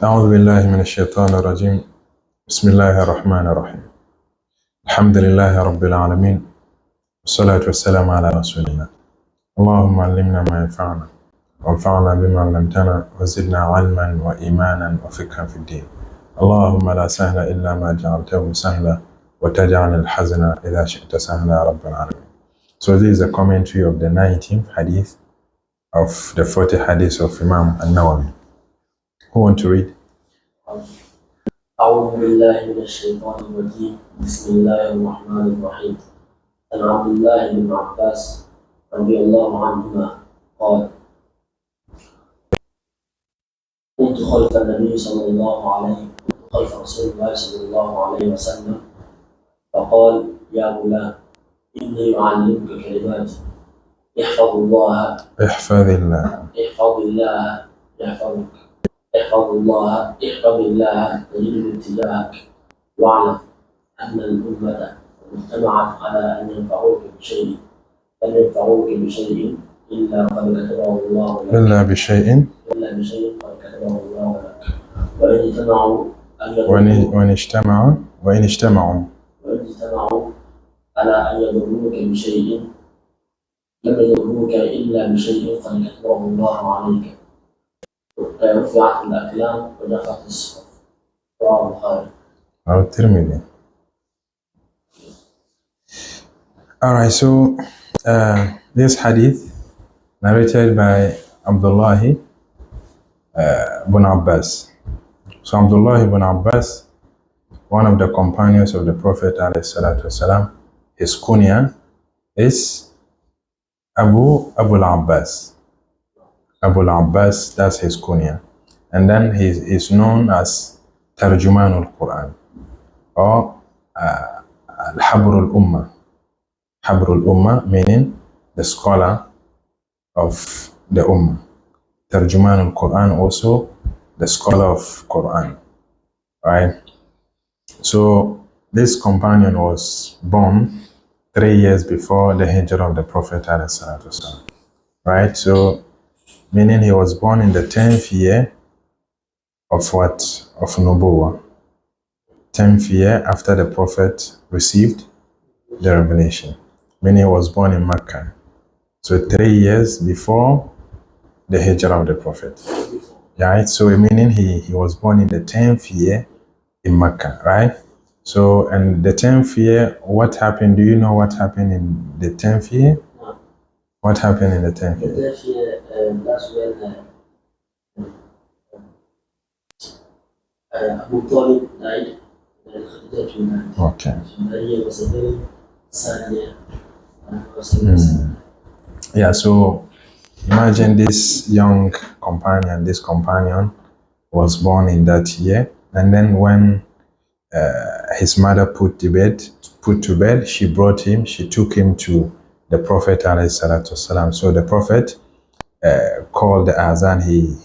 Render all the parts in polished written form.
أعوذ بالله من الشيطان الرجيم. بسم الله الرحمن الرحيم. الحمد لله رب العالمين، والصلاة والسلام على رسول الله. اللهم علمنا ما ينفعنا وانفعنا بما علمتنا وزدنا علما وإيمانا وفقها في الدين. اللهم لا سهل إلا ما جعلته سهلا وتجعل الحزن إذا شئت سهلا يا رب العالمين. So this is a commentary of the 19th hadith of the 40th hadith of Imam An-Nawawi. Who want to read? أعوذ بالله من الشيطان الرجيم. بسم الله الرحمن الرحيم. عن عبد الله بن عباس رضي الله عنهما قال: كنت خلف النبي صلى الله عليه خلف رسول الله صلى الله عليه وسلم فقال: يا غلام إني أعلمك كلمات احفظ الله احفظ الله يحفظك، احفظ الله تجده اتجاهك، واعلم أن الأمة اجتمعت على أن ينفعوك بشيء لم ينفعوك بشيء إلا قد كتبه الله لك إلا بشيء قد كتبه الله لك، وإن اجتمعوا وإن اجتمعوا على أن يضروك بشيء لم يضروك إلا بشيء قد كتبه الله عليك. رفعت الأقلام ودفعت الصحف. رواه البخاري أو الترمذي. Alright, so this hadith narrated by Abdullah ibn Abbas. So Abdullah ibn Abbas, one of the companions of the Prophet ﷺ, his kunya is Abu al-Abbas. Abu al-Abbas, that's his kunya. And then he is known as Tarjuman al-Quran or Al-Habr al-Ummah. Habr al-Ummah meaning the scholar of the Ummah. Tarjuman al-Quran also the scholar of Quran. Right? So this companion was born 3 years before the hijrah of the Prophet ﷺ. Right? So meaning he was born in the 10th year of what? Of Nubuwwah. 10th year after the Prophet received the revelation. Meaning he was born in Mecca. So 3 years before the hijrah of the Prophet. Right? So meaning he was born in the 10th year in Mecca, right? So, and the 10th year, what happened? Do you know what happened in the 10th year? What happened in the 10th year? The 10th year, that's when Abu Talib died. Okay. So that year was a very sad year. Yeah, so imagine this young companion, this companion was born in that year. And then when his mother put to bed, she took him to the Prophet ﷺ. So the Prophet called the azan. He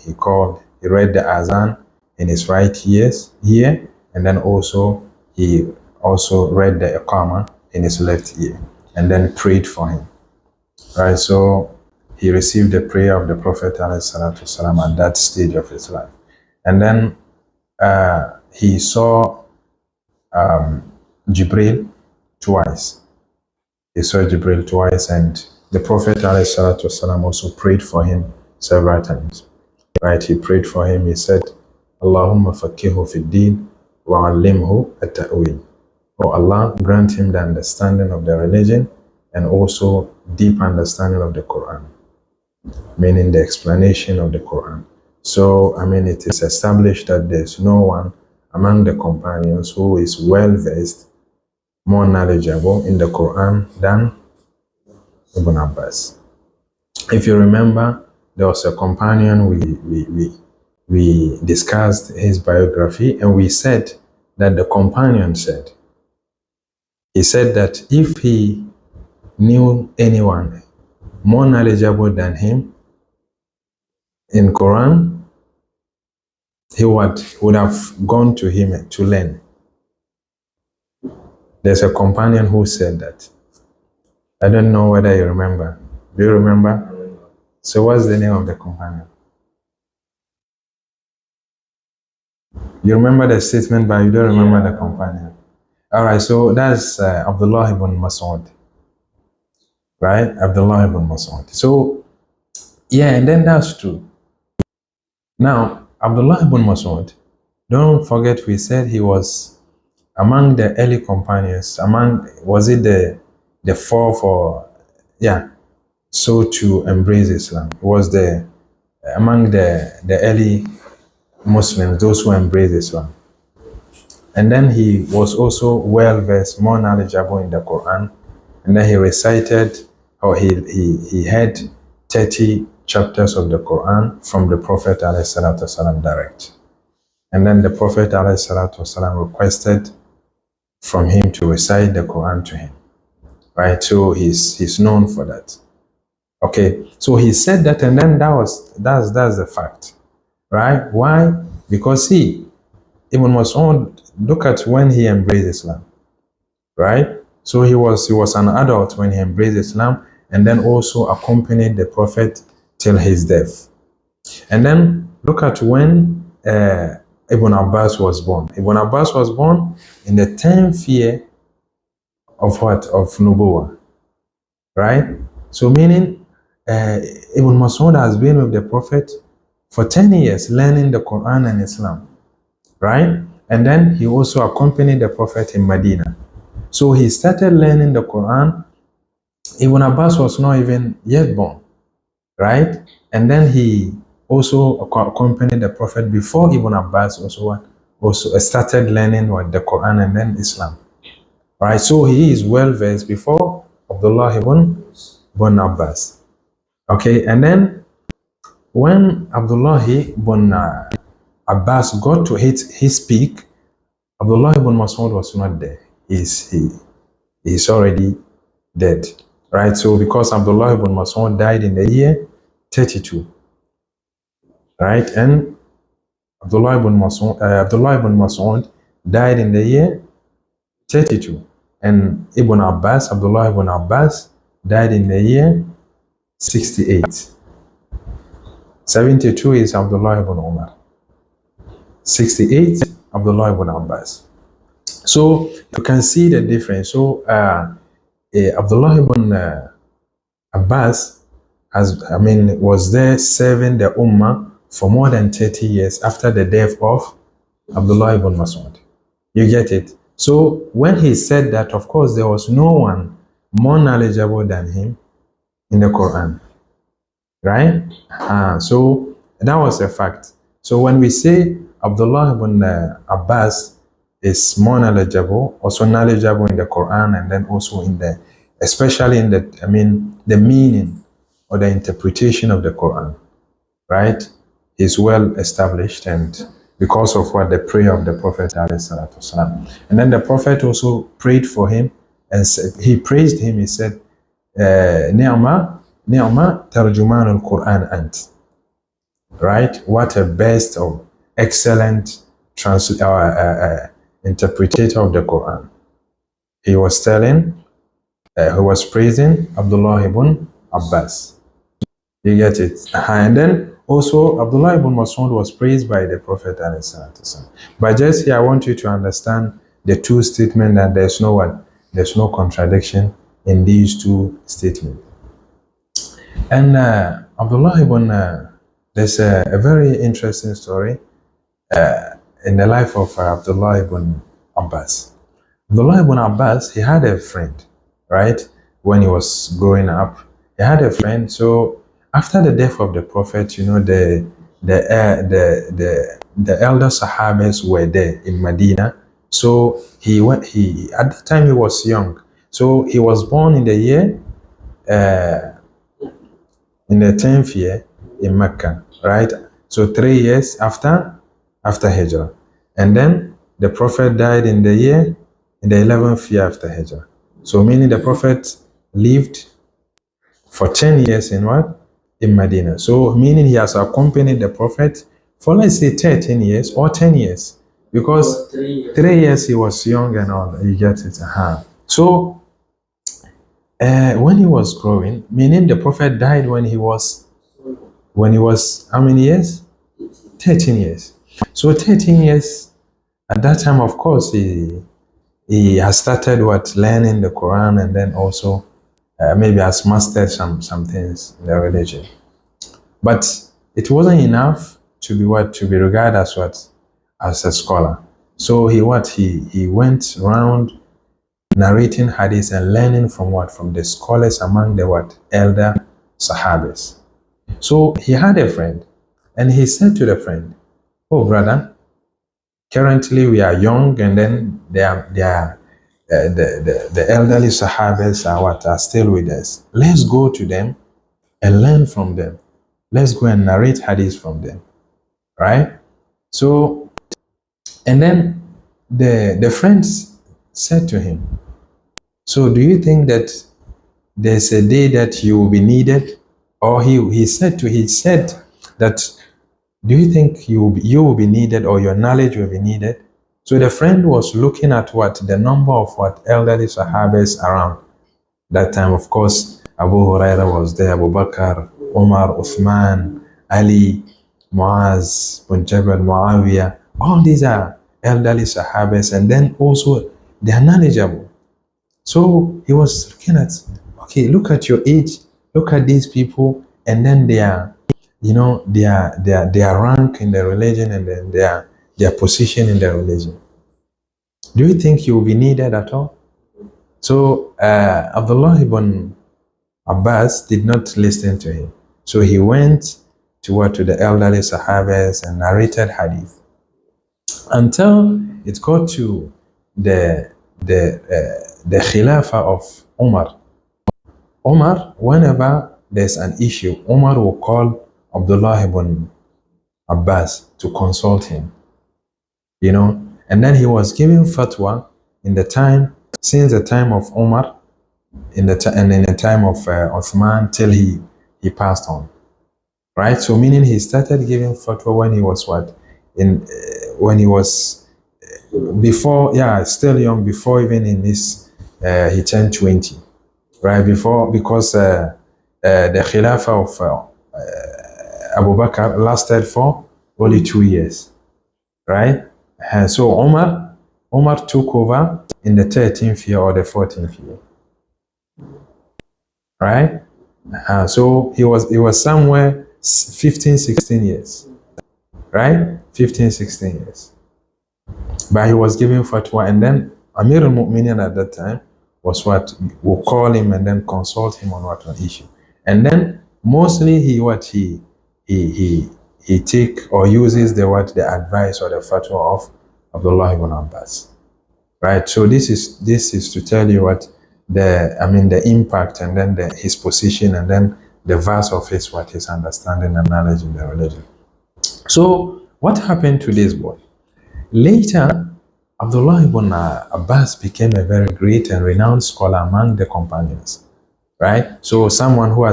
read the azan in his right ear, and then he also read the iqama in his left ear, and then prayed for him. Right, so he received the prayer of the Prophet ﷺ at that stage of his life, and then he saw Jibril twice. He saw Jibril twice, and the Prophet ﷺ also prayed for him several times. Right? He prayed for him. He said, Allahumma faqihu fi din wa allimhu at-ta'wil. Oh Allah, grant him the understanding of the religion and also deep understanding of the Quran, meaning the explanation of the Quran. So, I mean, it is established that there's no one among the companions who is well-versed, more knowledgeable in the Quran than Ibn Abbas. If you remember, there was a companion, we discussed his biography, and we said that the companion said, he said that if he knew anyone more knowledgeable than him in Quran, he would have gone to him to learn. There's a companion who said that. I don't know whether you remember. Do you remember? So what's the name of the companion? You remember the statement, but you don't remember the companion. All right, so that's Abdullah ibn Mas'ud, right? Abdullah ibn Mas'ud. So, yeah, and then that's true. Now, Abdullah ibn Mas'ud, don't forget we said he was among the early companions, was it the fourth or, yeah, so to embrace Islam. He was among the early Muslims, those who embraced Islam. And then he was also well versed, more knowledgeable in the Quran. And then he recited, or he had 30 chapters of the Quran from the Prophet ﷺ direct. And then the Prophet ﷺ requested from him to recite the Quran to him. Right? So he's known for that. Okay, so he said that, and then that's the fact. Right? Why? Because Ibn Mas'ud, look at when he embraced Islam, right? So he was an adult when he embraced Islam, and then also accompanied the Prophet till his death. And then look at when Ibn Abbas was born. Ibn Abbas was born in the 10th year of what? Of Nubuwah, right? So meaning Ibn Mas'ud has been with the Prophet for 10 years learning the Quran and Islam. Right? And then he also accompanied the Prophet in Medina. So he started learning the Quran. Ibn Abbas was not even yet born. Right? And then he also accompanied the Prophet before Ibn Abbas also started learning the Quran and then Islam. Right? So he is well versed before Abdullah ibn Abbas. Okay? And then when Abdullah ibn Abbas got to his peak, Abdullah ibn Mas'ud was not there. He's already dead. Right? So because Abdullah ibn Mas'ud died in the year 32. Right? And Abdullah ibn Mas'ud died in the year 32. And Abdullah ibn Abbas died in the year 68. 72 is Abdullah ibn Umar. 68, Abdullah ibn Abbas. So you can see the difference. So Abdullah ibn Abbas was there serving the Ummah for more than 30 years after the death of Abdullah ibn Mas'ud. You get it? So when he said that, of course, there was no one more knowledgeable than him in the Quran. Right? So that was a fact. So when we say Abdullah ibn Abbas is more knowledgeable, also knowledgeable in the Quran, and then also especially in the meaning or the interpretation of the Quran, right? He's well established, and because of the prayer of the Prophet ﷺ. And then the Prophet also prayed for him, and he praised him. He said, Ni'ma tarjuman al-Quran ant. Right? What a best of excellent interpreter of the Quran. He was praising Abdullah ibn Abbas. You get it? And then also Abdullah ibn Mas'ud was praised by the Prophet ﷺ. But just here I want you to understand the two statements, that there's no contradiction in these two statements. And Abdullah ibn there's a very interesting story in the life of Abdullah ibn Abbas. Abdullah ibn Abbas, he had a friend, right? When he was growing up, he had a friend. So after the death of the Prophet, the elder Sahabas were there in Medina. So at the time he was young. So he was born in the year, in the 10th year in Mecca, right? So 3 years after Hijrah. And then the Prophet died in the 11th year after Hijrah. So meaning the Prophet lived for 10 years in Medina. So meaning he has accompanied the Prophet for, let's say, 13 years or 10 years. Because 3 years he was young and all. You get it? So when he was growing, meaning the Prophet died when he was how many years? 13 years. So 13 years, at that time, of course, he has started learning the Quran, and then also maybe has mastered some things in the religion. But it wasn't enough to be regarded as a scholar. So he went around narrating hadith and learning from the scholars among the elder Sahabas. So he had a friend, and he said to the friend, "Oh brother, currently we are young, and then the elderly Sahabas are still with us. Let's go to them and learn from them. Let's go and narrate hadith from them." Right? So, and then the friends said to him, "So do you think that there's a day that you will be needed?" Or he said that, "Do you think you will be needed, or your knowledge will be needed?" So the friend was looking at the number of elderly Sahabas around. That time, of course, Abu Huraira was there, Abu Bakr, Umar, Uthman, Ali, Muaz, bin Jabal, Muawiyah. All these are elderly Sahabas, and then also they are knowledgeable. So he was looking at, okay, look at your age, look at these people, and then their rank in the religion, and then their position in the religion. Do you think you will be needed at all? So Abdullah ibn Abbas did not listen to him. So he went to the elderly Sahabas and narrated hadith until it got to the Khilafah of Umar. Umar, whenever there's an issue, Umar will call Abdullah ibn Abbas to consult him, and then he was giving fatwa since the time of Umar, in the time of Uthman, till he passed on, right? So meaning he started giving fatwa when he was when he was still young, before even in his he turned 20, right? Because the Khilafah of Abu Bakr lasted for only 2 years, right? And so Umar took over in the 13th year or the 14th year, right? So he was somewhere 15, 16 years, right? 15, 16 years. But he was giving fatwa, and then Amir al-Mu'minin at that time was will call him and then consult him on an issue. And then mostly he take or uses the advice or the fatwa of Abdullah ibn Abbas, right? So this is to tell you the impact, and then his position, and then the verse of his understanding and knowledge in the religion. So what happened to this boy? Later, Abdullah ibn Abbas became a very great and renowned scholar among the companions, right? So someone who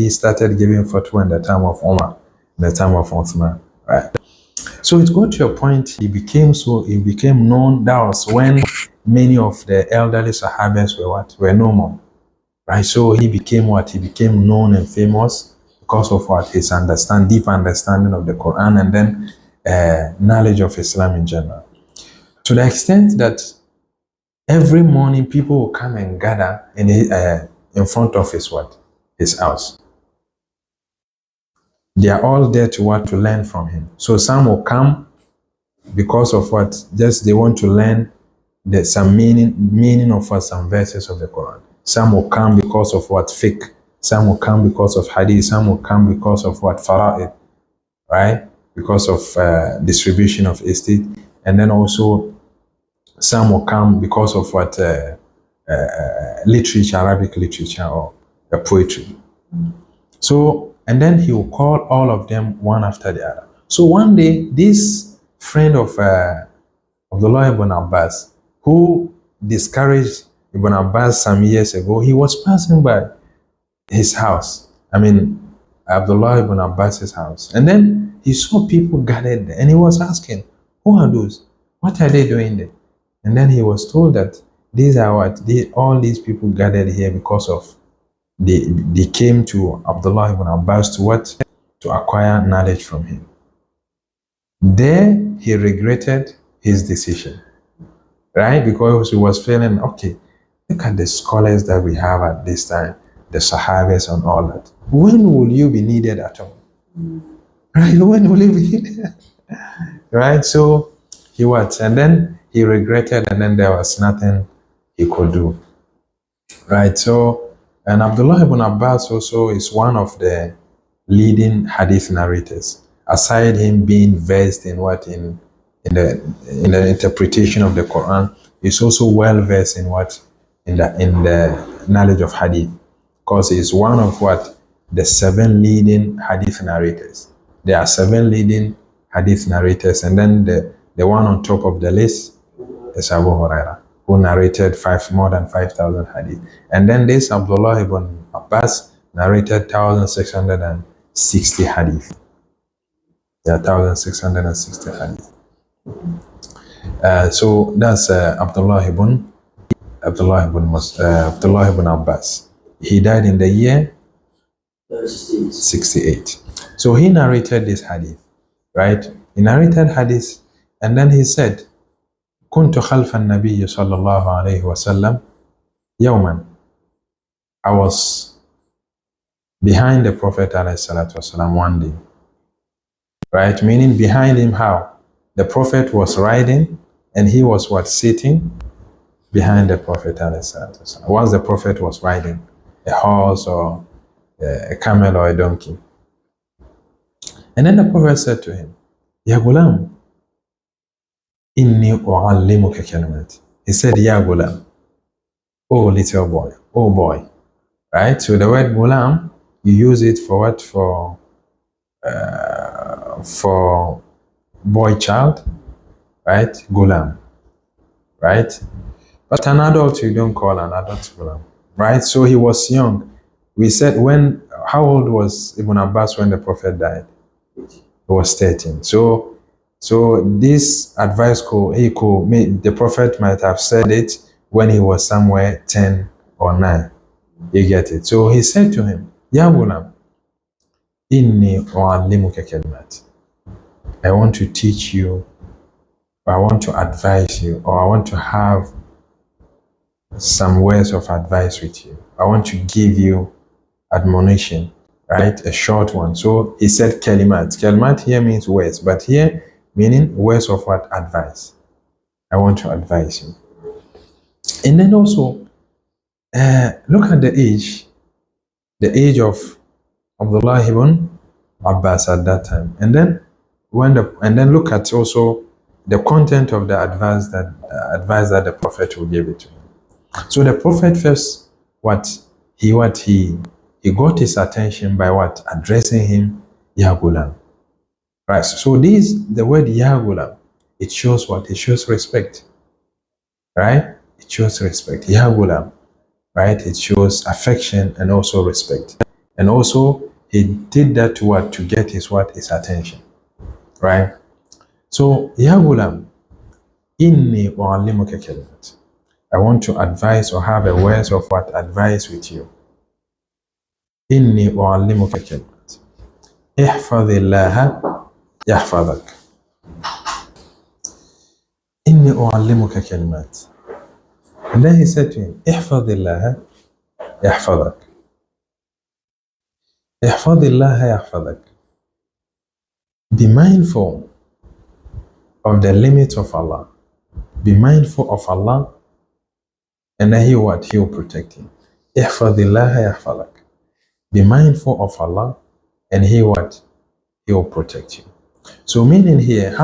started giving fatwa in the time of Umar, in the time of Uthman, right? So it got to a point he became known. That was when many of the elderly Sahabas were no more, right? So he became known and famous because of his deep understanding of the Quran, and then knowledge of Islam in general. To the extent that every morning people will come and gather in front of his house. They are all there to learn from him. So some will come because of just they want to learn some meaning of some verses of the Quran. Some will come because of fiqh. Some will come because of hadith. Some will come because of fara'id, right? Because of distribution of estate. And then also some will come because of literature, Arabic literature, or poetry. So, and then he will call all of them one after the other. So one day, this friend of Abdullah ibn Abbas, who discouraged Ibn Abbas some years ago, he was passing by his house. Abdullah ibn Abbas's house. And then he saw people gathered there, and he was asking, who are those? What are they doing there? And then he was told that these are all these people gathered here because of they came to Abdullah ibn Abbas to acquire knowledge from him. There he regretted his decision, right? Because he was feeling, okay, look at the scholars that we have at this time, the Sahabas and all that. When will you be needed at all? Right? When will you be needed? Right? So he what? And then he regretted, and then there was nothing he could do. Right? So, and Abdullah ibn Abbas also is one of the leading hadith narrators. Aside him being versed in what in the interpretation of the Quran, he's also well versed in what in the knowledge of hadith, because he's one of what the 7 leading hadith narrators. There are 7 leading hadith narrators, and then the one on top of the list is Abu Huraira, who narrated more than 5,000 hadith. And then this Abdullah ibn Abbas narrated 1,660 hadith. Yeah, 1,660 hadith. So that's Abdullah ibn Abbas. He died in the year 68. So he narrated this hadith, right? He narrated hadith, and then he said, كنت خلف النبي صلى الله عليه وسلم يوما. I was behind the Prophet عليه الصلاة والسلام one day. Right? Meaning behind him how? The Prophet was riding and he was what? Sitting behind the Prophet عليه الصلاة والسلام. Once the Prophet was riding a horse or a camel or a donkey. And then the Prophet said to him, Ya Ghulam, inni u'allimuka kalimat. He said, Ya Ghulam, oh little boy, oh boy. Right? So the word Ghulam, you use it for what? For boy child, right? Ghulam, right? But an adult, you don't call an adult Ghulam, right? So he was young. We said how old was Ibn Abbas when the Prophet died? He was 13. So this advice the Prophet might have said it when he was somewhere 10 or 9. You get it? So he said to him, Ya Ghulam, inni u'allimuka kalimat. I want to teach you, or I want to advise you, or I want to have some words of advice with you. I want to give you admonition, right? A short one. So he said kalimat. Kalimat here means words, but here meaning words of what? Advice. I want to advise you. And then also, look at the age of Abdullah ibn Abbas at that time. And then look at also the content of the advice that the Prophet will give it to him. So the Prophet first, he got his attention by what? Addressing him, Ya Ghulam. Right. So the word Ya Ghulam, it shows what? It shows respect. Right? It shows respect. Ya Ghulam. Right? It shows affection and also respect. And also he did that to what? To get his attention. Right? So Ya Ghulam, inni u'allimuka kalimat. I want to advise or have a words of what? Advice with you. Inni u'allimuka kalimat. Ihfadhillaha yahfadhak. Inni u'allimuka kalimat. And then he said to him, Ihfadhillaha yahfadhak. Ihfadhillaha yahfadhak. Be mindful of the limits of Allah. Be mindful of Allah, and then He will protect you. Ihfadhillaha yahfadhak. Be mindful of Allah, and He will protect you. So meaning here,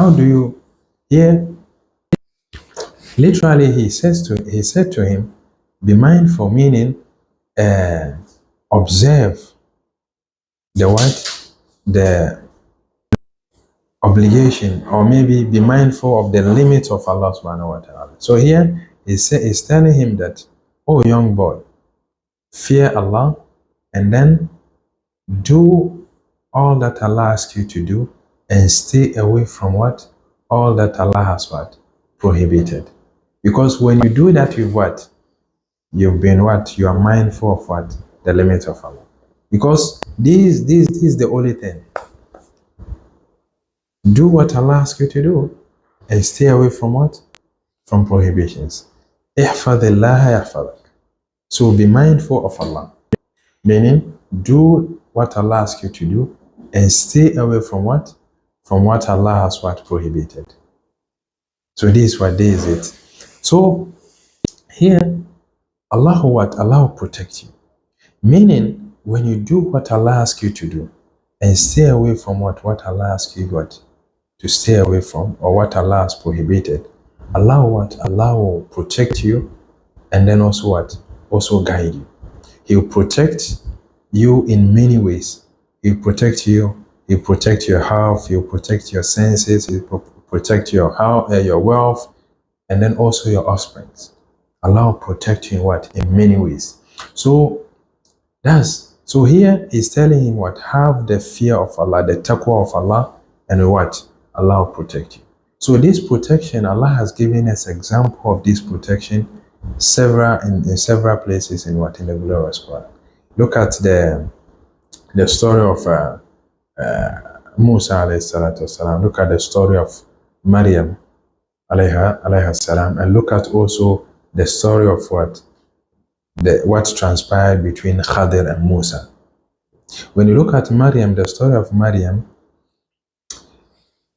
literally he said to him, be mindful, meaning observe the obligation, or maybe be mindful of the limits of Allah subhanahu wa ta'ala. So here he's telling him that, oh young boy, fear Allah, and then do all that Allah asks you to do, and stay away from what? All that Allah has prohibited. Because when you do that, you've been you are mindful of the limits of Allah. Because this is the only thing. Do what Allah asks you to do and stay away from what? From prohibitions. احفظ الله يحفظك. So be mindful of Allah. Meaning, do what Allah asks you to do and stay away from what? From what Allah has what prohibited. So this is it. So here, Allah what? Allah will protect you. Meaning, when you do what Allah asks you to do and stay away from what Allah asks you what? To stay away from, or what Allah has prohibited, Allah what? Allah will protect you and then also what? Also guide you. He will protect you in many ways. He will protect you. He will protect your health. He will protect your senses. He will protect your health, your wealth, and then also your offspring. Allah will protect you in what? In many ways. So here he's telling him what? Have the fear of Allah, the taqwa of Allah, and what? Allah will protect you. So this protection, Allah has given us example of this protection in several places in what? In the glorious Quran. Look at the story of Musa alayhi salatu wasalam. Look at the story of Maryam alayha salam, and look at also the story of what transpired between Khadir and Musa. When you look at Maryam, the story of Maryam,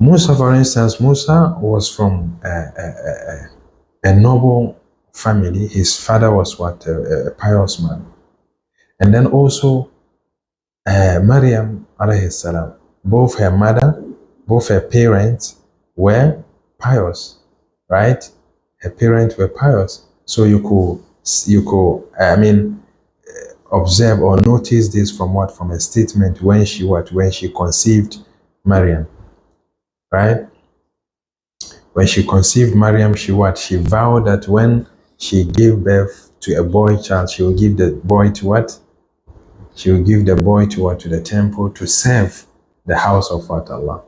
Musa, for instance, Musa was from a noble family. His father was a pious man. And then also Maryam alayhi salam, both her mother, both her parents were pious, right? Her parents were pious. So you could observe or notice this from what? From a statement when she conceived Maryam. Right? When she conceived Maryam, she vowed that when she gave birth to a boy child, she will give the boy to what? She will give the boy to what? To the temple to serve the house of what? Allah.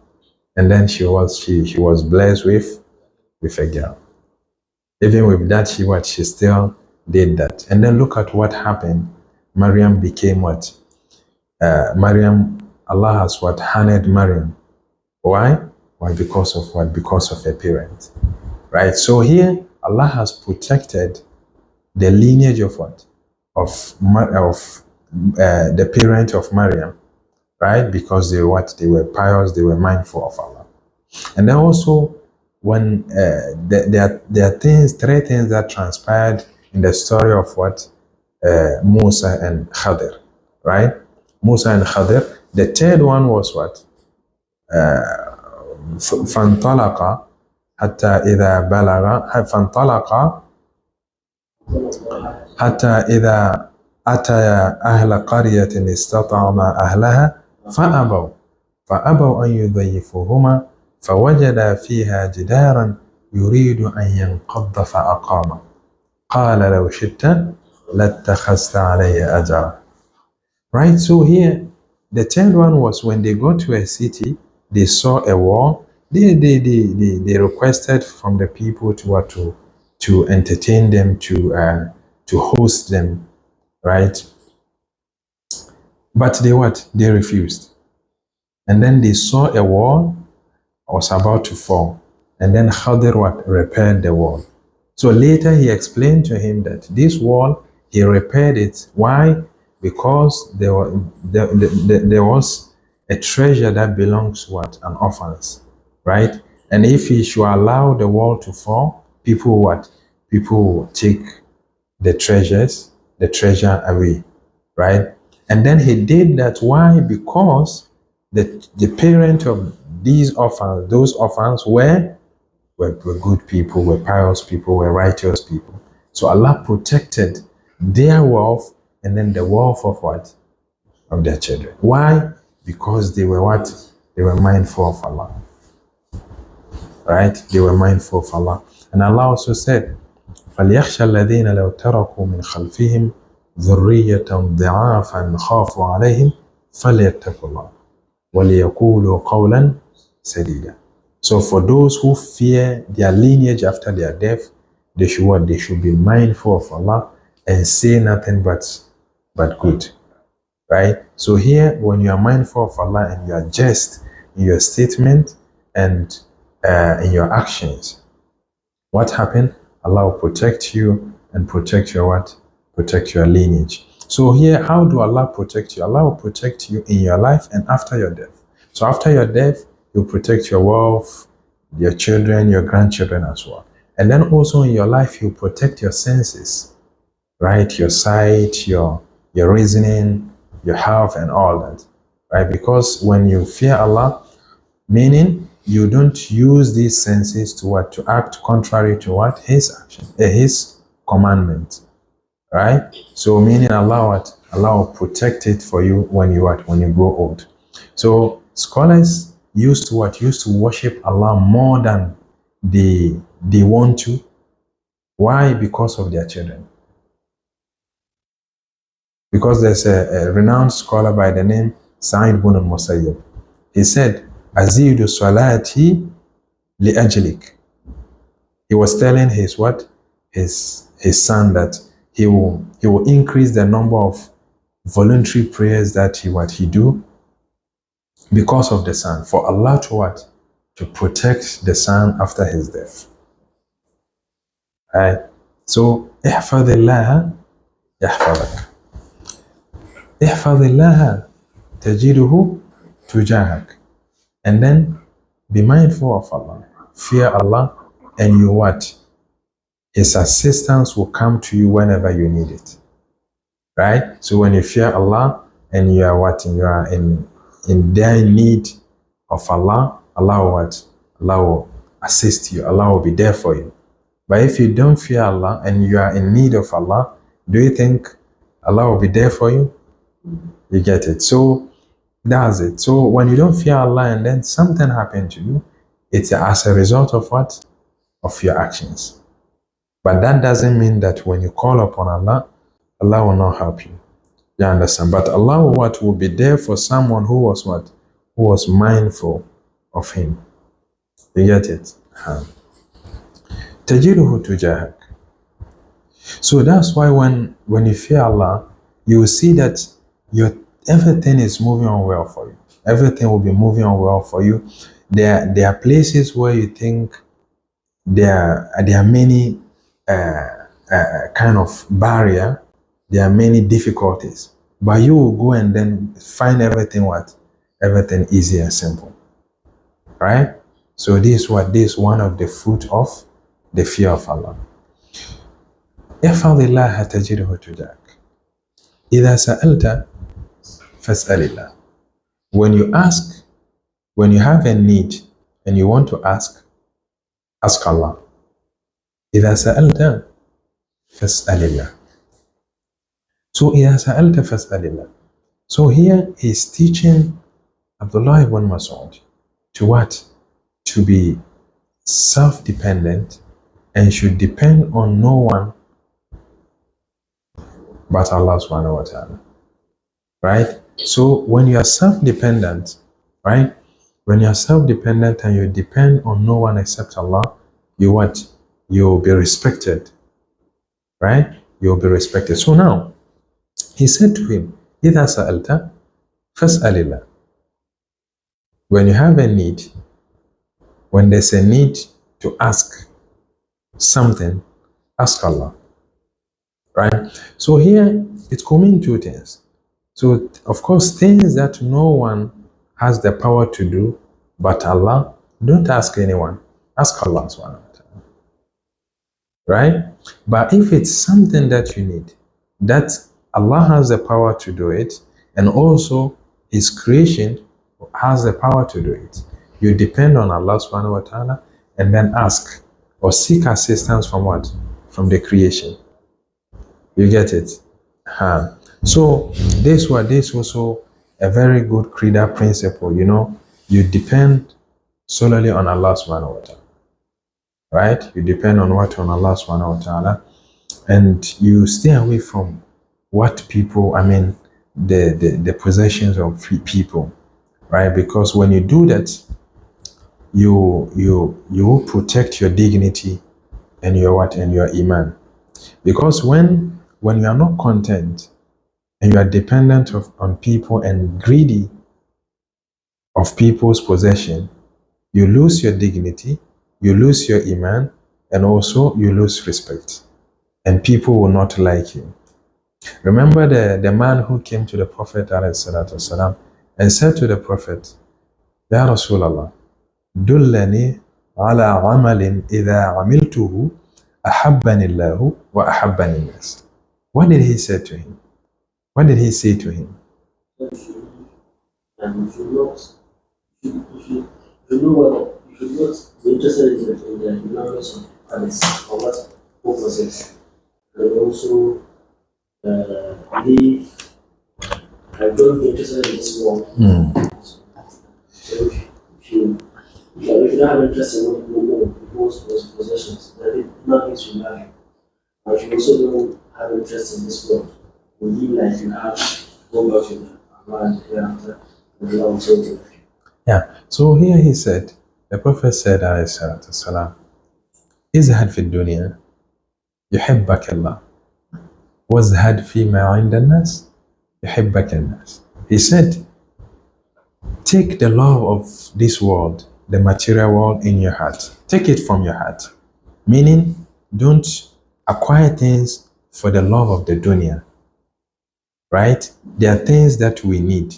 And then she was blessed with a girl. Even with that, she still did that. And then look at what happened. Maryam became what? Allah has honored Maryam. Why? Why? Because of what? Because of her parents. Right? So here, Allah has protected the lineage of what? Of the parent of Maryam. Right? Because they were pious, they were mindful of Allah. And then also, when there are three things that transpired in the story of Musa and Khadir. Right? Musa and Khadir. The third one was what? فانطلق حتى إذا أتيا أهل قرية استطعما أهلها فأبوا أن يضيفوهما فوجدا فيها جدارا يريد أن ينقض فأقام قال لو شئت لاتخذت عليه أجرا. Right, so here the third one was when they got to a city, they saw a wall. They requested from the people to entertain them, to host them, right? But they refused. And then they saw a wall was about to fall, and then Khadir repaired the wall. So later he explained to him that this wall he repaired it. Why? Because there was a treasure that belongs to an orphans, right? And if he should allow the wall to fall, people will take the treasure away, right? And then he did that. Why? Because the parent of those orphans were good people, were pious people, were righteous people. So Allah protected their wealth and then the wealth of their children. Why? Because they were They were mindful of Allah. Right? They were mindful of Allah. And Allah also said, فَلْيَخْشَ الَّذِينَ لَوْ تَرَكُوا مِنْ خَلْفِهِمْ ذُرِّيَّةً ضِعَافًا خَافُوا عَلَيْهِمْ فَلْيَتَّقُوا اللَّهَ وَلْيَقُولُوا قَوْلًا سَدِيدًا. So for those who fear their lineage after their death, they should They should be mindful of Allah and say nothing but good. Right? So here, when you are mindful of Allah and you are just in your statement, and in your actions. What happened? Allah will protect you and protect your what? Protect your lineage. So here, how do Allah protect you? Allah will protect you in your life and after your death. So after your death, He'll protect your wealth, your children, your grandchildren as well. And then also in your life, He'll protect your senses, right? Your sight, your reasoning, your health, and all that, right? Because when you fear Allah, meaning you don't use these senses to what? To act contrary to what? His action, His commandment, right? So meaning Allah what? Allah will protect it for you when you what? When you grow old. So scholars used to what? Used to worship Allah more than they want to. Why? Because of their children. Because there's a renowned scholar by the name Sa'id ibn al-Musayyib. He said, Azidu salati li ajlik. He was telling his what? His son that he will increase the number of voluntary prayers that he do because of the son. For Allah to what? To protect the son after his death. Right? So, احفظ الله يحفظك. احفظ الله تجده تجاهك. And then be mindful of Allah, fear Allah, and you what? His assistance will come to you whenever you need it. Right? So when you fear Allah and you are what? You are in dire need of Allah, Allah will what? Allah will assist you. Allah will be there for you. But if you don't fear Allah and you are in need of Allah, do you think Allah will be there for you? You get it. So that's it. So when you don't fear Allah and then something happened to you, it's as a result of what? Of your actions. But that doesn't mean that when you call upon Allah, Allah will not help you. You understand? But Allah will be there for someone who was what? Who was mindful of Him. You get it? Tajiruhu tujahak. So that's why when you fear Allah, you will see that everything is moving on well for you. Everything will be moving on well for you. There are places where you think there are many kind of barrier. There are many difficulties, but you will go and then find everything easy and simple, right? So this is one of the fruit of the fear of Allah. احفظ الله تجده تجاهك. إذا سألت فاسأل الله. When you ask, when you have a need and you want to ask Allah. إذا سألت فاسأل الله. So إذا سألت فاسأل الله. So here he's teaching Abdullah ibn Mas'ud to what? To be self-dependent and should depend on no one but Allah subhanahu wa ta'ala. Right? So when you are self-dependent, right? When you are self-dependent and you depend on no one except Allah, you what? You'll be respected. Right? You'll be respected. So now, he said to him, إِذَا سَأَلْتَ فَاسْأَلِ اللَّهِ. When you have a need, when there's a need to ask something, ask Allah. Right? So here, it could mean two things. So, of course, things that no one has the power to do but Allah, don't ask anyone. Ask Allah subhanahu wa ta'ala. Right? But if it's something that you need, that Allah has the power to do it, and also His creation has the power to do it, you depend on Allah subhanahu wa ta'ala and then ask or seek assistance from what? From the creation. You get it? So this also a very good credal principle. You know, you depend solely on Allah subhanahu wa ta'ala. Right? You depend on what? On Allah subhanahu wa ta'ala. And you stay away from what people, the possessions of people. Right? Because when you do that, you will protect your dignity and your what? And your iman. Because when you are not content and you are dependent on people and greedy of people's possession, you lose your dignity, you lose your iman, and also you lose respect. And people will not like you. Remember the man who came to the Prophet والسلام, and said to the Prophet, Ya Rasulallah, dullani ala amalin idha amiltuhu ahabbani Allahu wa ahabbani nas. What did he say to him? What did he say to him? And you should not, you should know what you should not be interested in the knowledge of others or what who possess. And also leave and don't be interested in this world. So if you don't have interest in what people's possessions, then nothing will matter. But if you also don't have interest in this world, you live like you have go back to Allah and hereafter. Yeah. So here he said, the Prophet said, alayhi salatu wasalam, izhad fi dunya, yuhibbaka Allah. Wazhad fi ma inda nas, yuhibbaka nas. He said, take the love of this world, the material world, in your heart. Take it from your heart. Meaning, don't acquire things for the love of the dunya. Right? There are things that we need.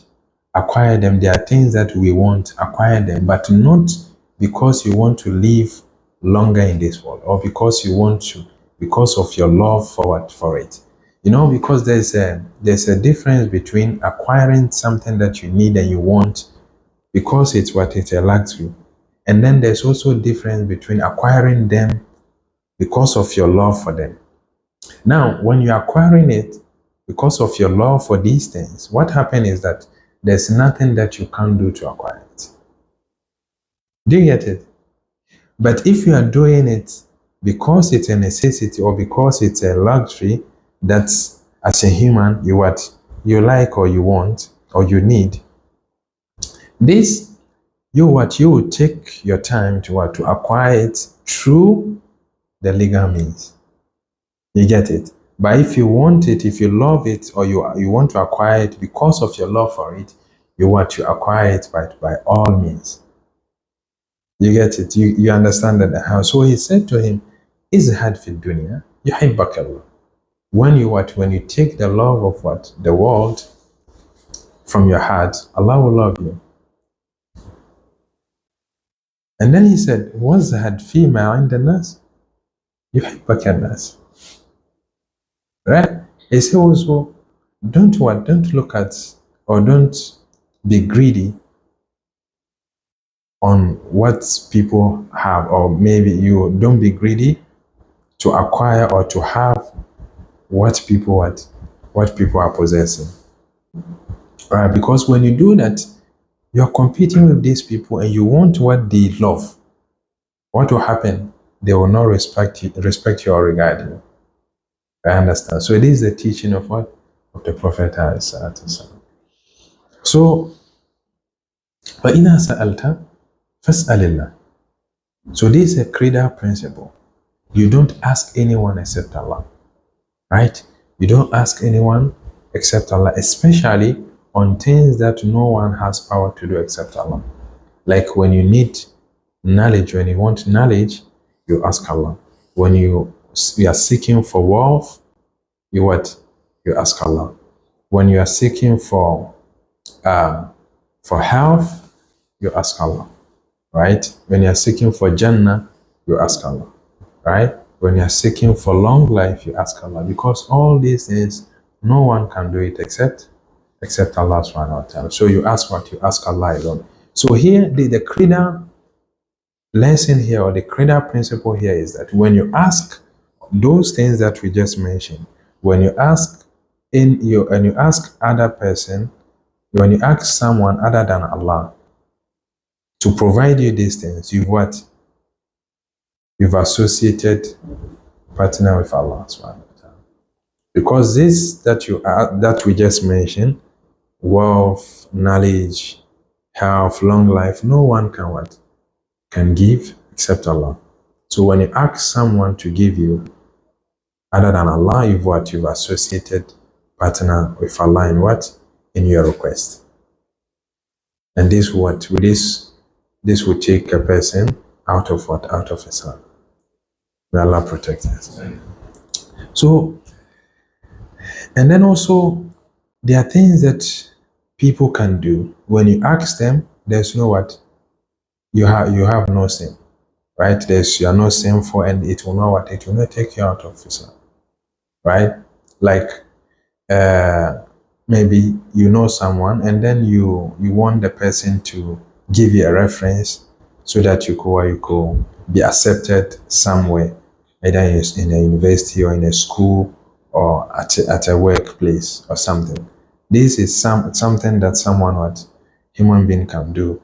Acquire them. There are things that we want. Acquire them. But not because you want to live longer in this world, or because you want to, because of your love for it. You know, because there's a difference between acquiring something that you need and you want because it's what it's a luxury. And then there's also a difference between acquiring them because of your love for them. Now, when you're acquiring it because of your love for these things, what happens is that there's nothing that you can't do to acquire it. Do you get it? But if you are doing it because it's a necessity or because it's a luxury that as a human you like or you want or you need, this you will take your time to acquire it through the legal means. You get it? But if you want it, if you love it, or you want to acquire it because of your love for it, you acquire it by all means. You get it? You understand that how? So he said to him, izhad fi dunya, yuhibbaka Allah. When you take the love of the world from your heart, Allah will love you. And then he said, wazhad fi ma inda nas, yuhibbaka nas. Right? He said also, don't look at or don't be greedy on what people have, or maybe you don't be greedy to acquire or to have what people are possessing. Right? Because when you do that, you're competing with these people and you want what they love. What will happen? They will not respect you or regard you. I understand. So it is the teaching of what? Of the Prophet. So, وَإِنَا سَأَلْتَ فَاسْأَلِ اللَّهِ. So this is a credal principle. You don't ask anyone except Allah. Right? You don't ask anyone except Allah, especially on things that no one has power to do except Allah. Like when you need knowledge, when you want knowledge, you ask Allah. When you are seeking for wealth, you ask Allah. When you are seeking for health, you ask Allah. Right? When you are seeking for Jannah, you ask Allah. Right? When you are seeking for long life, you ask Allah. Because all these things, no one can do it except Allah subhanahu wa ta'ala. So you ask what? You ask Allah alone. So here, the credal lesson here, or the credal principle here, is that when you ask those things that we just mentioned, when you ask other person, when you ask someone other than Allah to provide you these things, you've associated partner with Allah subhanahu wa ta'ala. Because this that we just mentioned, wealth, knowledge, health, long life, no one can give except Allah. So when you ask someone to give you other than Allah, you've associated partner with Allah in your request. And this with this this will take a person out of what? Out of Islam. May Allah protect us. So, and then also, there are things that people can do. When you ask them, there's no what? You have no sin. Right? You are not sinful, and it will not what? It will not take you out of Islam. Right? Like maybe you know someone, and then you want the person to give you a reference so that you could be accepted somewhere, either in a university or in a school or at a workplace or something. This is something that someone, what, human being can do.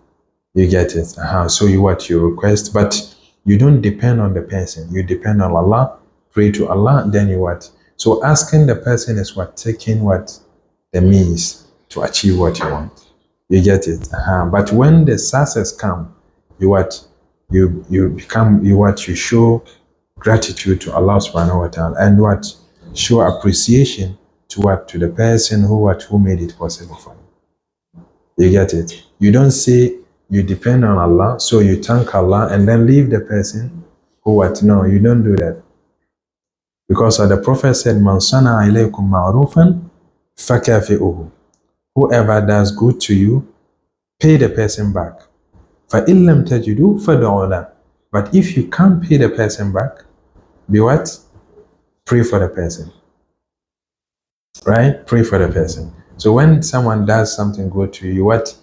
You get it? So you request, but you don't depend on the person. You depend on Allah. Pray to Allah. Then you what? So asking the person is what? Taking what? The means to achieve what you want. You get it? But when the success come, you what? You show gratitude to Allah subhanahu wa ta'ala, and what? Show appreciation to what? To the person who made it possible for you. You get it? You don't say you depend on Allah, so you thank Allah and then leave the person who what? No, you don't do that. Because the Prophet said, Man sana ilaykum ma'rufan fakafi'uhu. Whoever does good to you, pay the person back. فَإِن لَمْ تَجِدُوا فَادْعُوا لَهُ. But if you can't pay the person back, be what? Pray for the person. Right? Pray for the person. So when someone does something good to you, what?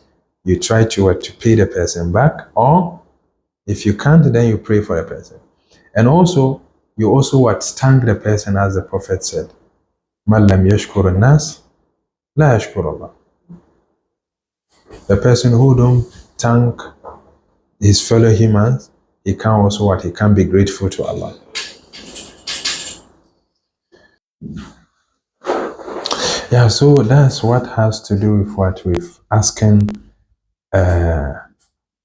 You try to pay the person back, or if you can't, then you pray for the person. And also, you also what? Thank the person, as the Prophet said. مَنْ لَمْ يَشْكُرُ النَّاسِ لَا يَشْكُرُ اللَّهِ. The person who don't thank his fellow humans, he can also what? He can be grateful to Allah. Yeah, so that's what has to do with what? With asking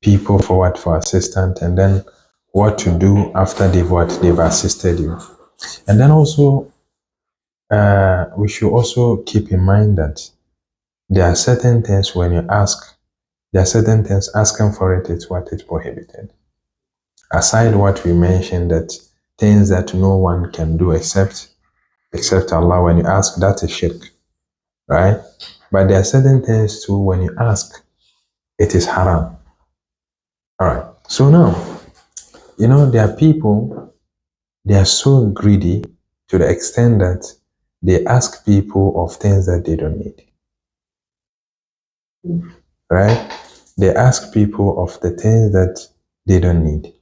people for assistance, and then what to do after they've assisted you. And then also we should also keep in mind that there are certain things when you ask, there are certain things asking for it is what is prohibited. Aside what we mentioned, that things that no one can do except Allah, when you ask, that is shirk, right? But there are certain things too, when you ask, it is haram. All right. So now, there are people, they are so greedy to the extent that they ask people of things that they don't need. Right? They ask people of the things that they don't need.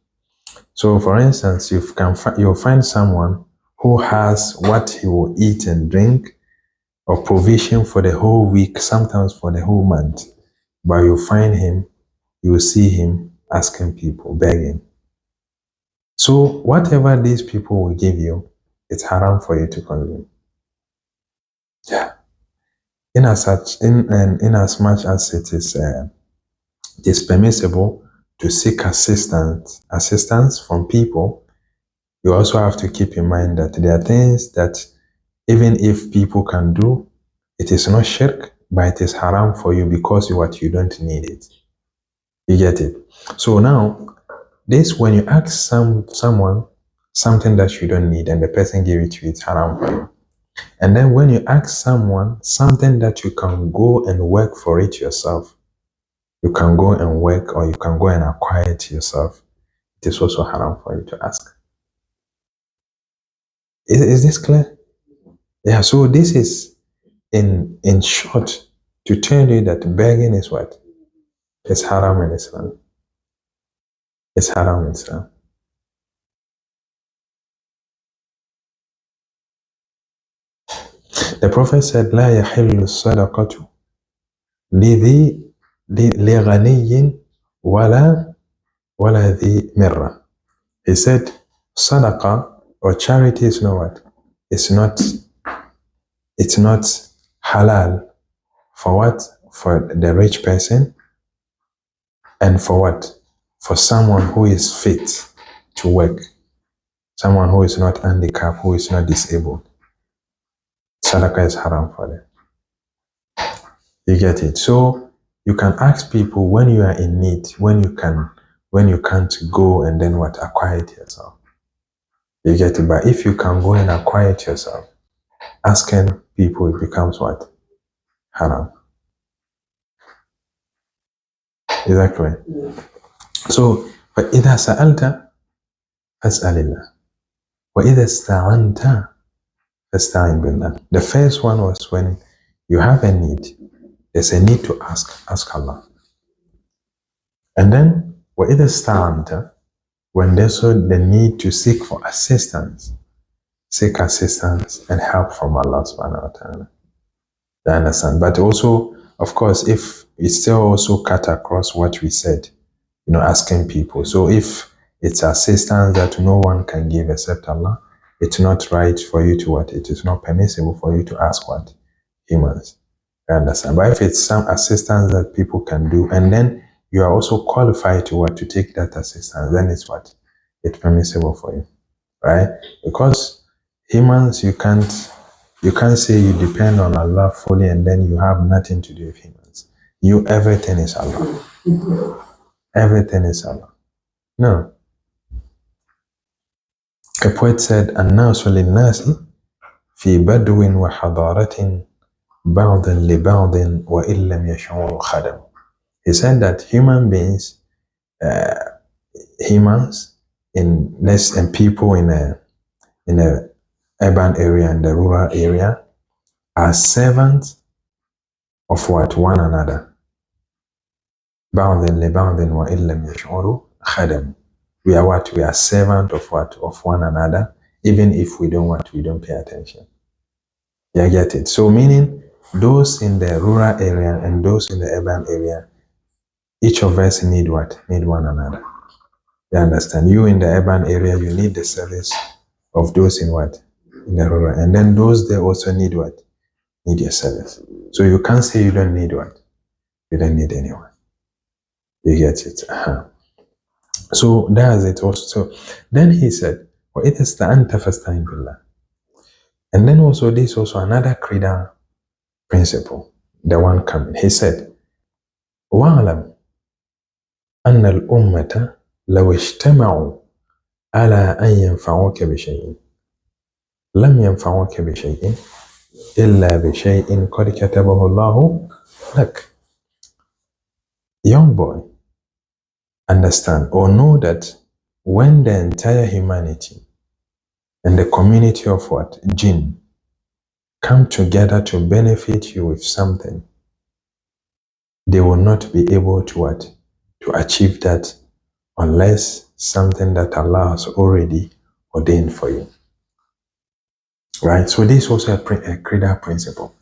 So, for instance, you'll find someone who has what he will eat and drink, or provision for the whole week, sometimes for the whole month. But you will see him asking people, begging. So whatever these people will give you, it's haram for you to consume. Yeah. In as much as it is permissible to seek assistance from people, you also have to keep in mind that there are things that even if people can do, it is not shirk, but it is haram for you because you don't need it. You get it? So now, this, when you ask someone something that you don't need and the person give it to you, it's haram for you. And then when you ask someone something that you can go and work for it yourself, you can go and work, or you can go and acquire it yourself, it is also haram for you to ask. Is this clear? Yeah, so this is in short to tell you that begging is what? It's haram in Islam. It's haram in Islam. The Prophet said, لا يحل الصدقة لغني ولا ذي مرة. He said, sadaqah or charity is not what? It's not halal for what? For the rich person, and for what? For someone who is fit to work. Someone who is not handicapped, who is not disabled. Sadaqah is haram for them. You get it? So you can ask people when you are in need, when you can when you can't go and then what? Acquire it yourself. You get it? But if you can go and acquire it yourself, asking people, it becomes what? Haram. Exactly. So, فإذا سألت فاسأل الله وإذا استعنت فاستعن بالله. The first one was when you have a need. There's a need to ask Allah. And then وإذا استعنت, when there's the need to seek for assistance, seek assistance and help from Allah subhanahu wa ta'ala. You understand? But also, of course, if it still also cut across what we said, asking people. So if it's assistance that no one can give except Allah, it's not right for you to what? It is not permissible for you to ask what? Humans. You understand? But if it's some assistance that people can do, and then you are also qualified to what? To take that assistance, then it's what? It's permissible for you. Right? Because humans, you can't say you depend on Allah fully and then you have nothing to do with humans. Everything is Allah. Everything is Allah. No. A poet said, الناس للناس في بدو وحضارة بعض لبعض وإن لم يشعروا خدم. He said that human beings, humans and people in a urban area and the rural area are servants of what? One another. بعض لبعض وإن لم يشعروا خدم. We are what? We are servant of what? Of one another, even if we don't pay attention. You get it? So meaning those in the rural area and those in the urban area, each of us need what? Need one another. You understand? You in the urban area, you need the service of those in what? In the rural. And then those there also need what? Need your service. So you can't say you don't need what? You don't need anyone. You get it? So that's it also. So then he said, وَإِذَا اسْتَعَنْتَ فَاسْتَعِنْ بِاللَّهِ. And then also this also another credal principle, the one coming. He said, وَاعْلَمْ أَنَّ الْأُمَّةَ لَوْ اجْتَمَعُوا عَلَىٰ أَنْ يَنْفَعُوكَ بِشَيْءٍ لَمْ يَنْفَعُوكَ بِشَيْءٍ إِلَّا بِشَيْءٍ قَدْ كَتَبَهُ اللَّهُ لَكَ. Young boy, understand or know that when the entire humanity and the community of what? Jinn come together to benefit you with something, they will not be able to what? To achieve that unless something that Allah has already ordained for you. Right? So this is also a credal principle.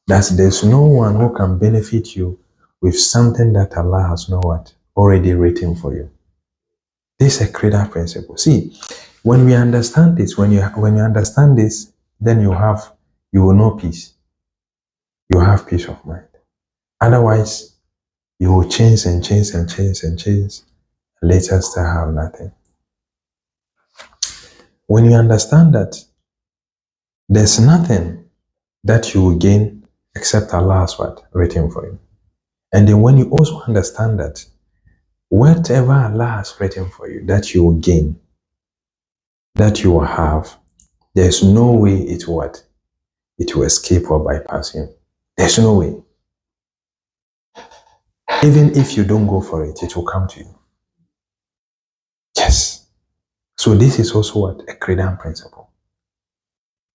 That there's no one who can benefit you with something that Allah has not what? Already written for you. This is a credal principle. See, when we understand this, when you understand this, then you will know peace. You have peace of mind. Otherwise, you will change and change and change and change, and later still have nothing. When you understand that there's nothing that you will gain except Allah has what? Written for you. And then when you also understand that whatever Allah has written for you, that you will gain, that you will have, there's no way it will escape or bypass you. There's no way. Even if you don't go for it, it will come to you. Yes. So this is also what? A credal principle.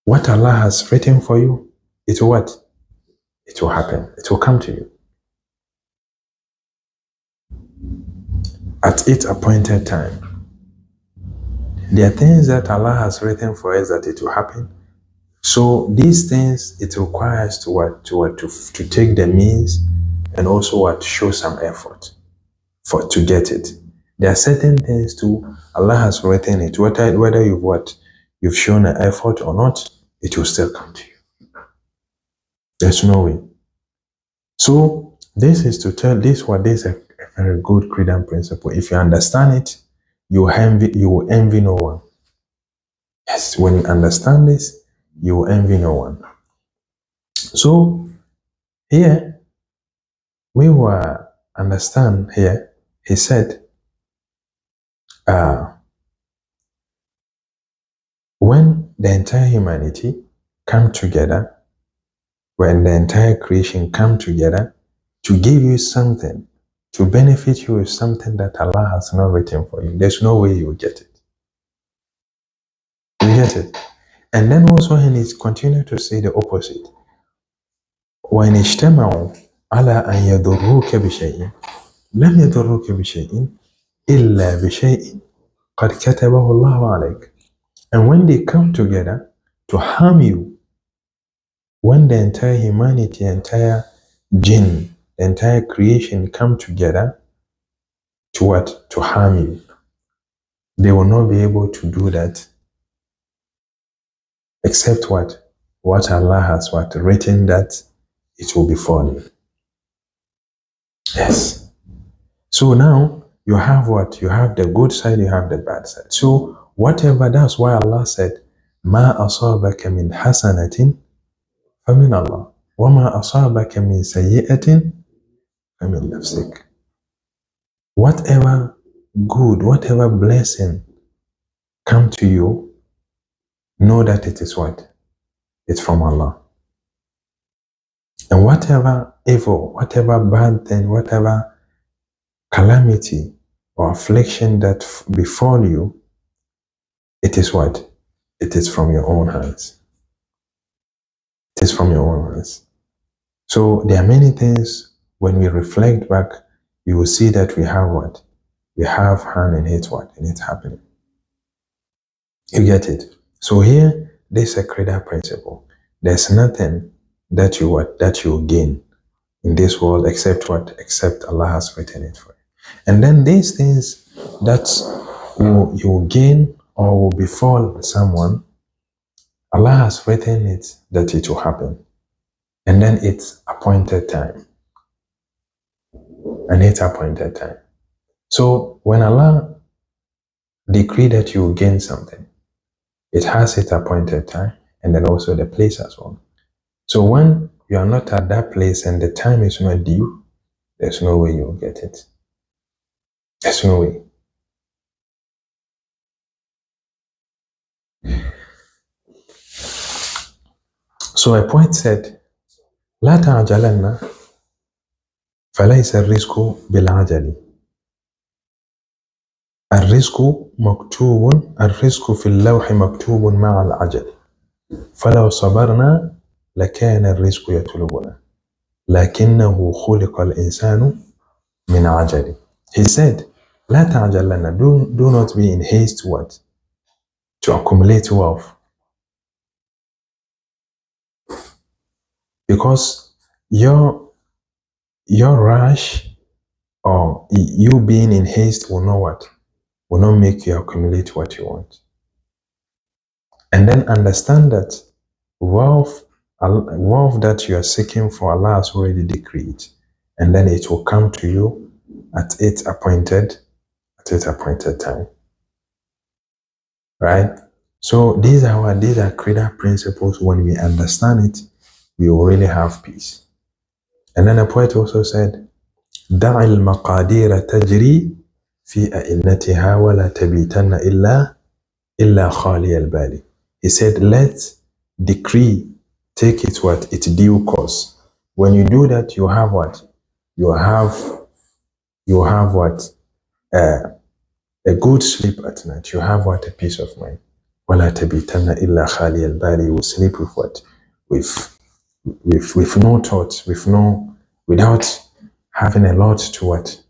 What Allah has written for you, it will what? It will happen. It will come to you. At its appointed time. There are things that Allah has written for us that it will happen. So these things, it requires to take the means and also what? Show some effort to get it. There are certain things too, Allah has written it. Whether you've shown an effort or not, it will still come to you. There's no way. So this is to tell this is a very good credal principle. If you understand it, you will envy no one. Yes, when you understand this, you will envy no one. So here we will understand here. He said, uh, when the entire humanity come together, when the entire creation come together to give you something, to benefit you with something that Allah has not written for you, there's no way you will get it. You get it? And then also, and he's continuing to say the opposite. وَإِنِ اجْتَمَعُوا عَلَىٰ أَنْ يَضُرُّوكَ بِشَيْءٍ لَمْ يَضُرُّوكَ بِشَيْءٍ إِلَّا بِشَيْءٍ قَدْ كَتَبَهُ اللَّهُ عَلَيْكَ. And when they come together to harm you, when the entire humanity, entire jinn, the entire creation come together to what? To harm you, they will not be able to do that except what? What Allah has what? Written that it will befall you. Yes. So now you have what? You have the good side, you have the bad side. So whatever, that's why Allah said, مَا أَصَابَكَ مِنْ حَسَنَةٍ فَمِنَ اللَّهِ وَمَا أَصَابَكَ مِنْ سَيِّئَةٍ فَمِنْ نَفْسِكَ. Whatever good, whatever blessing come to you, know that it is what? It's from Allah. And whatever evil, whatever bad thing, whatever calamity or affliction that befall you, it is what? It is from your own hands. It is from your own hands. So there are many things, when we reflect back, you will see that we have what? We have hand in it what? In it happening. You get it? So here, there's a credal principle. There's nothing that you what? That you gain in this world except what? Except Allah has written it for you. And then these things that you will gain or will befall someone, Allah has written it that it will happen. And then it's appointed time. And it's appointed time. So when Allah decree that you will gain something, it has its appointed time and then also the place as well. So when you are not at that place and the time is not due, there's no way you will get it. There's no way. So a poet said, لا تعجلن فليس الرزق بالعجل. الرزق في اللوح مكتوب مع العجل. فلو صبرنا لكان الرزق يطلبنا. لكنه خلق الإنسان من عجل. He said, لا تعجلن, do not be in haste what? To accumulate wealth. Because your rush or you being in haste will not what? Will not make you accumulate what you want. And then understand that wealth that you are seeking for, Allah has already decreed. And then it will come to you at its appointed time. Right? So these are credal principles. When we understand it, we will really have peace. And then a poet also said, دع المقادير تجري في أئنتها ولا تبيتن إلا خالي البال. He said, let decree take it what? Its due course. When you do that, you have what? You have what? A good sleep at night. You have what? A peace of mind. ولا تبيتن إلا خالي البال. You will sleep with what? With no thoughts, without having a lot to what?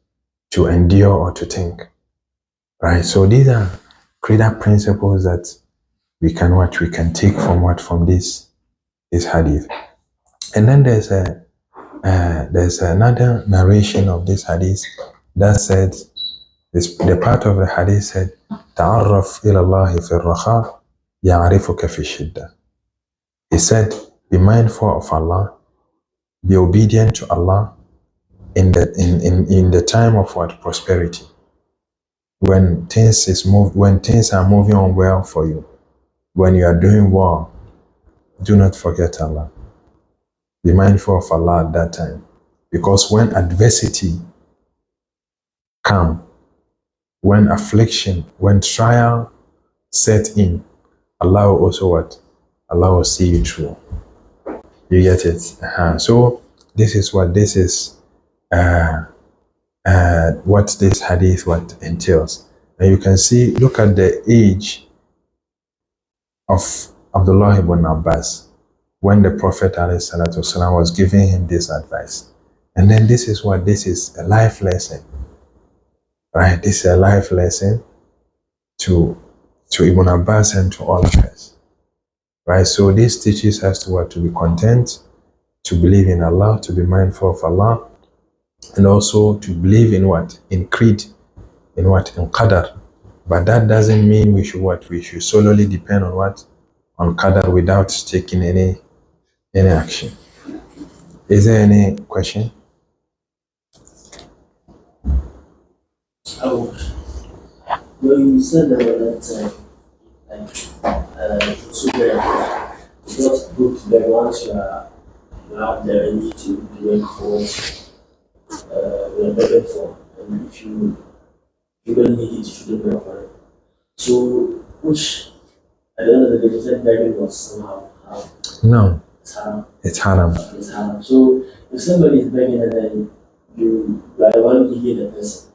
To endure or to think. Right? So these are credal principles that we can take from this hadith. And then there's another narration of this hadith that said, the part of the hadith said, تعرف إلى الله في الرخاء يعرفك في الشدة. He said, be mindful of Allah, be obedient to Allah in the time of what? Prosperity. When things are moving on well for you, when you are doing well, do not forget Allah. Be mindful of Allah at that time. Because when adversity comes, when affliction, when trial set in, Allah will also what? Allah will see you through. You get it? So this is what this is. What this hadith what entails. And you can see, look at the age of Abdullah ibn Abbas when the Prophet ﷺ was giving him this advice. And then this is a life lesson, right? This is a life lesson to Ibn Abbas and to all of us, right? So this teaches us to be content, to believe in Allah, to be mindful of Allah, and also to believe in what? In creed, in qadar. But that doesn't mean we should solely depend on what? On qadar without taking any action. Is there any question? Oh, well, you said that it's not good to be once you have the energy to work for what you are begging for, and if you don't need it, you shouldn't work for it. So, which at the end of the day, you said begging was somehow haram. No, It's haram. it's haram. It's haram. So, if somebody is begging and then you are the one giving the person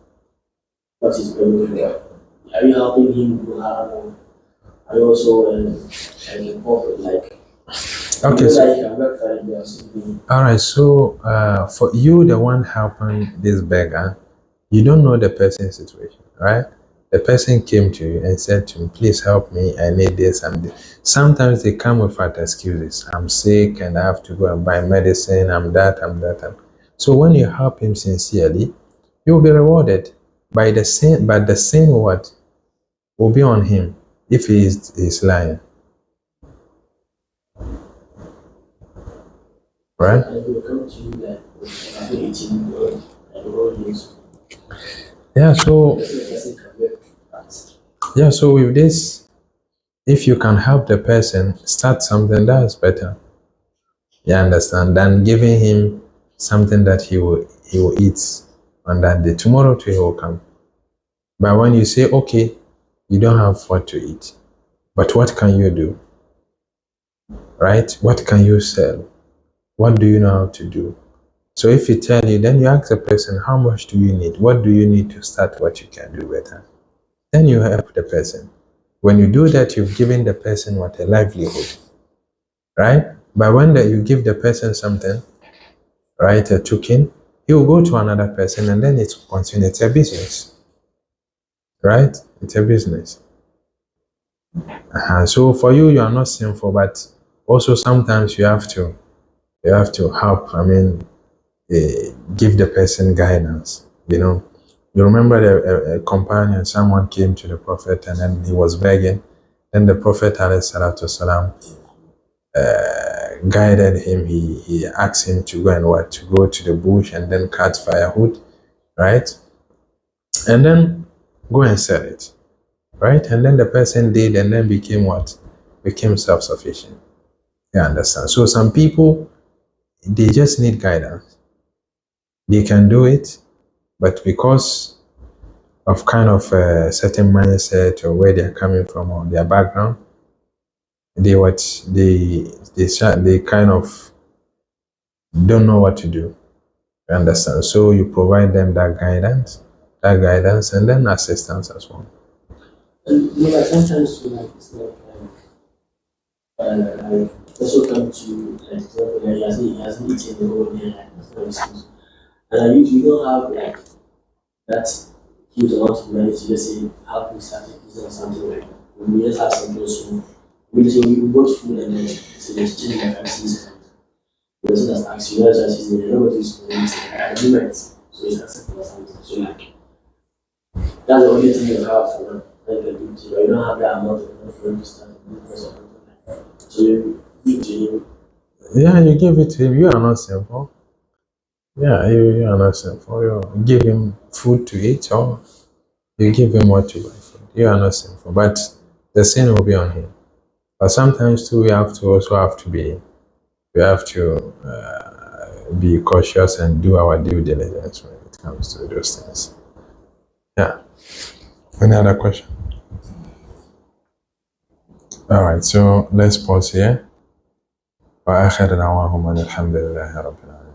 what he's begging for, are you helping him do haram, or are you also incorporate like? Okay, so, Like you can work for it, you are simply. all right. So for you, the one helping this beggar, you don't know the person's situation, right? The person came to you and said to me, "Please help me. I need this and this." Sometimes they come without excuses. I'm sick and I have to go and buy medicine. I'm that. So when you help him sincerely, you will be rewarded by the sin. But the sin what will be on him if he is lying, right? And it will come to you that after 18 years, and the world is. Yeah. So The person can work at. yeah. So with this, if you can help the person start something, that is better. You understand? Than giving him something that he will eat on that day. Tomorrow too he will come. But when you say, okay, you don't have what to eat, but what can you do? Right? What can you sell? What do you know how to do? So if he tell you, then you ask the person, how much do you need? What do you need to start what you can do better? Then you help the person. When you do that, you've given the person what? A livelihood, right? But when you give the person something, right, a token, he will go to another person and then it's continue. It's a business, right? It's a business. So for you, you are not sinful, but also sometimes you have to help. I mean, give the person guidance. You remember a companion, someone came to the Prophet and then he was begging. Then the Prophet ﷺ guided him. He asked him to go and to go to the bush and then cut firewood, right? And then go and sell it, right? And then the person did and then became what? Became self-sufficient. You understand? So some people, they just need guidance. They can do it, but because of kind of a certain mindset or where they're coming from or their background, they kind of don't know what to do. You understand? So you provide them that guidance, and then assistance as well. And like sometimes it's like also come to like example that he hasn't eaten the whole day, like that's no excuse. And you don't have like that huge amount of money to just say help me start a business or something like that. We just have some people we bought food and then it's an exchange like FCs. The person that's actually not just using nobody's agreement. So it's acceptable or something. So like that's the only thing you have for them. Like a big deal. You don't have that amount of money for him to start a business or something like that. So you give to him. Yeah, you give it to him. You are not sinful. Yeah, you are not sinful. You give him food to eat or you give him what to buy food. You are not sinful. But the sin will be on him. But sometimes too, we have to be cautious and do our due diligence when it comes to those things. Yeah. Any other question? All right, so let's pause here. وآخر دعواهم أن الحمد لله رب العالمين.